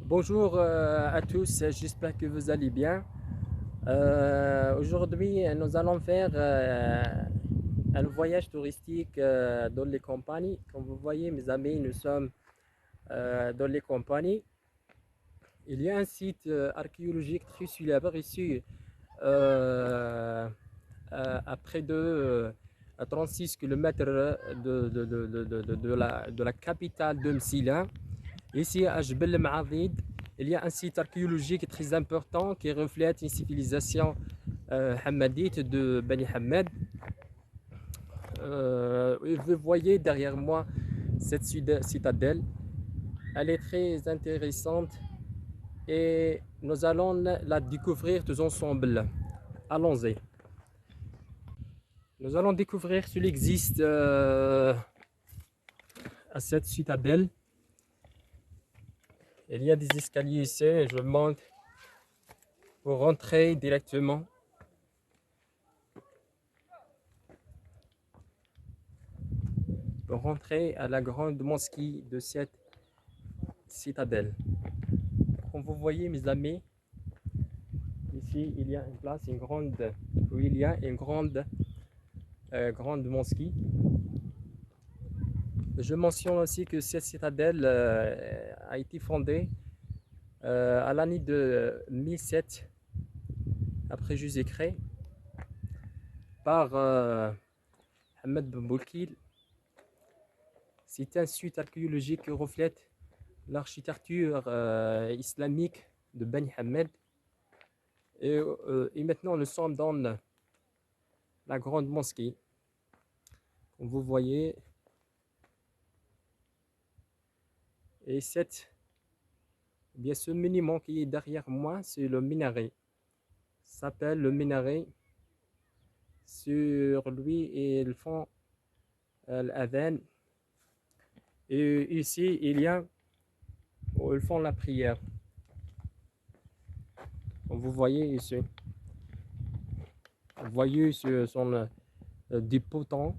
Bonjour à tous, j'espère que vous allez bien. Aujourd'hui, nous allons faire un voyage touristique dans les campagnes. Comme vous voyez, mes amis, nous sommes dans les campagnes. Il y a un site archéologique très célèbre ici, euh, à près de à 36 km de la capitale de Msila. Ici, à Jbel Ma'adid, il y a un site archéologique très important qui reflète une civilisation hammadite de Bani Hamad. Vous voyez derrière moi cette citadelle. Elle est très intéressante et nous allons la découvrir tous ensemble. Allons-y. Nous allons découvrir ce qu'il existe à cette citadelle. Il y a des escaliers ici, je monte pour rentrer directement. Pour rentrer à la grande mosquée de cette citadelle. Comme vous voyez, mes amis, ici il y a une place, une grande, où il y a une grande mosquée. Je mentionne aussi que cette citadelle a été fondée à l'année de 1007 après Jésus-Christ par Ahmed Ben Boulkil. C'est un site archéologique qui reflète l'architecture islamique de Bani Hamed. Et maintenant, nous sommes dans la grande mosquée. Comme vous voyez, et bien ce monument qui est derrière moi, c'est le minaret. Ça s'appelle le minaret. Sur lui, ils font l'adhan. Et ici, il y a où ils font la prière. Comme vous voyez ici. Vous voyez, ce sont des potents.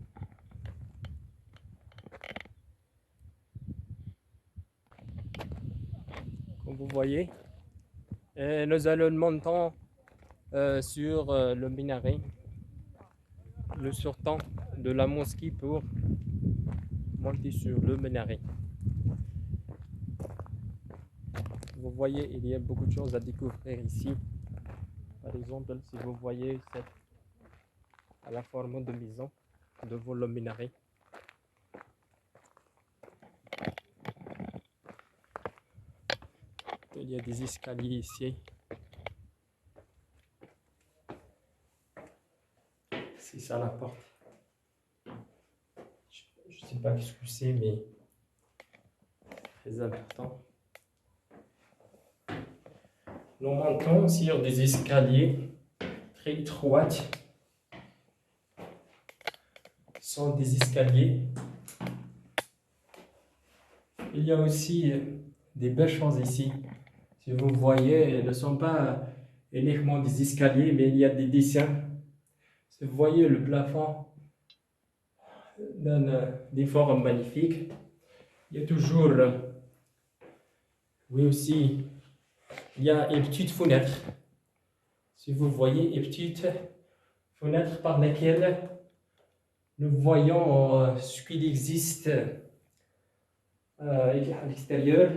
Comme vous voyez. Et nous allons monter sur le minaret. Le sortant de la mosquée pour monter sur le minaret. Vous voyez, il y a beaucoup de choses à découvrir ici. Par exemple, si vous voyez à la forme de maison devant le minaret. Il y a des escaliers ici. C'est ça la porte. Je ne sais pas ce que c'est, mais très important. Nous montons sur des escaliers très étroits. Ce sont des escaliers. Il y a aussi des belles choses ici. Si vous voyez, ce ne sont pas uniquement des escaliers, mais il y a des dessins. Si vous voyez, le plafond donne des formes magnifiques. Il y a toujours, oui aussi, il y a une petite fenêtre. Si vous voyez, une petite fenêtre par laquelle nous voyons ce qu'il existe à l'extérieur.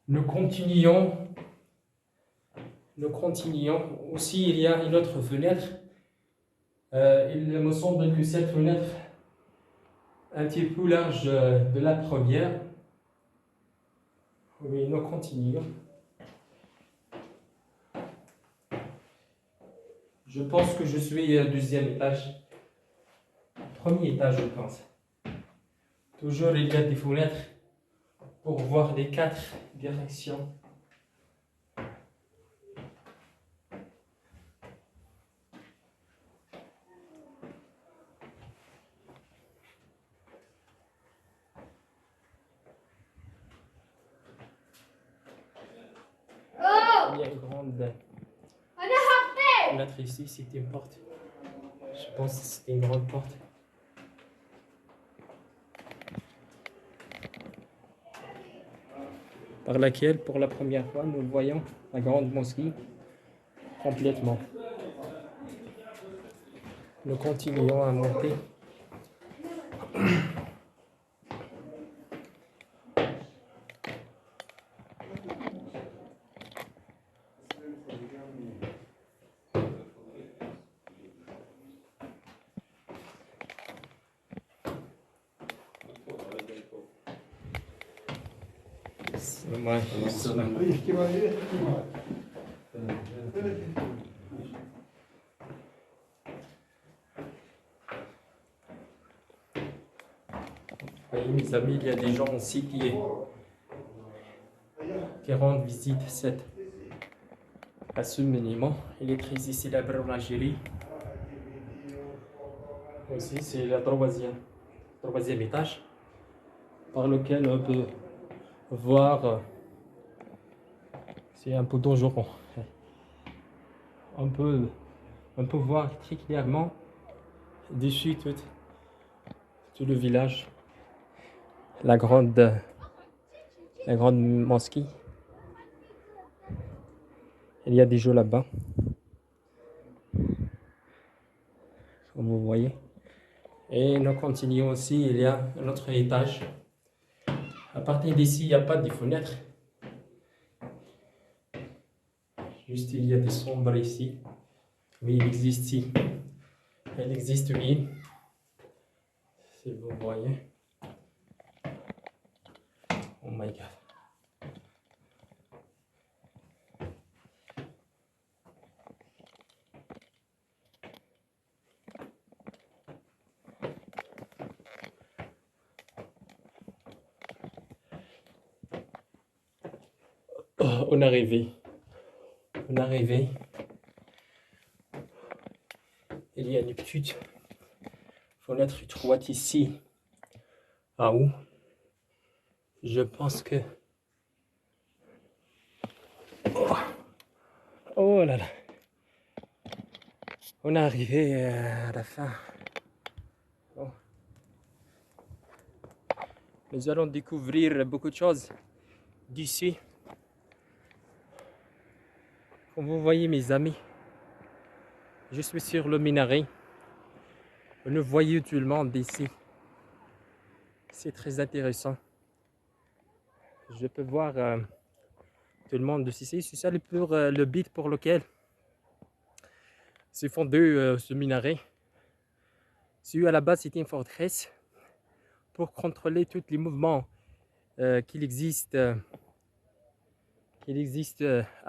Nous continuons. Aussi, il y a une autre fenêtre. Il me semble que cette fenêtre est un petit peu plus large de la première. Oui, nous continuons. Je pense que je suis au deuxième étage. Premier étage, je pense. Toujours, il y a des fenêtres pour voir les quatre directions. Il y a une grande fenêtre ici, c'est une porte. Je pense que c'est une grande porte. par laquelle, pour la première fois, nous voyons la grande mosquée complètement. Nous continuons à monter. Ouais. Voyez, mes amis, il y a des gens aussi qui rendent visite à ce monument. Il est très célèbre en Algérie. Aussi, c'est le troisième étage par lequel on peut voir. C'est un peu dangereux. On peut voir très clairement dessus tout le village, la grande mosquée. Il y a des gens là-bas, comme vous voyez. Et nous continuons aussi, il y a un autre étage. À partir d'ici, il n'y a pas de fenêtres. Juste, il y a des sombres ici. Mais il existe ici. Il existe une. Si vous voyez. Oh my god. Oh, on est arrivé. On est arrivé. Il y a une petite fenêtre étroite ici. Ah où? Je pense que... Oh, oh là là. On est arrivé à la fin. Oh. Nous allons découvrir beaucoup de choses d'ici. Comme vous voyez, mes amis, je suis sur le minaret. Nous voyons tout le monde d'ici. C'est très intéressant. Je peux voir tout le monde d'ici. C'est ça le but pour lequel c'est fondé ce minaret. À la base, c'était une forteresse pour contrôler tous les mouvements qu'il existe à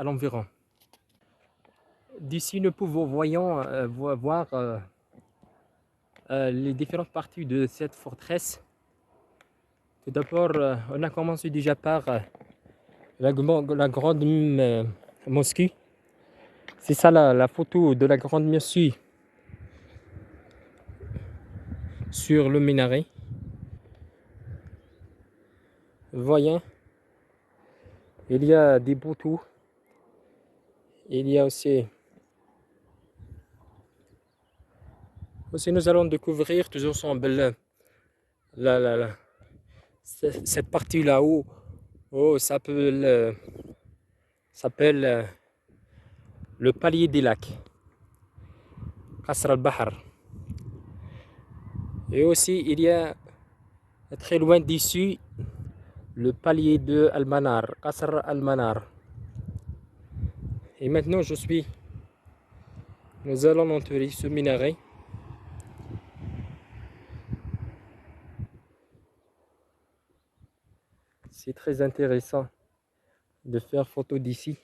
l'environ. D'ici, nous pouvons voir les différentes parties de cette forteresse. Tout d'abord, on a commencé déjà par la grande mosquée. C'est ça la photo de la grande mosquée sur le minaret. Voyez, il y a des poteaux. Il y a aussi nous allons découvrir tous ensemble cette partie là-haut. Oh, ça s'appelle le palier des lacs, Qasr al-Bahr. Et aussi, il y a très loin d'ici le palier de Al-Manar, Qasr al-Manar. Et maintenant, nous allons entrer ce minaret. C'est très intéressant de faire photo d'ici.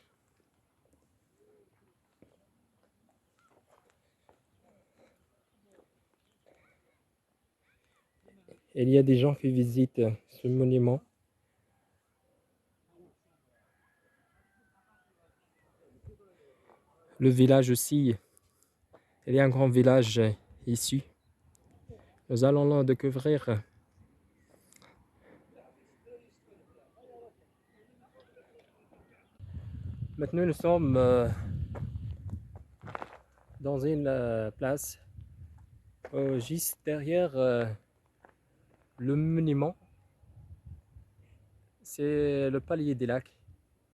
Il y a des gens qui visitent ce monument. Le village aussi, il y a un grand village ici. Nous allons le découvrir. Maintenant, nous sommes dans une place juste derrière le monument. c'est le palier des lacs.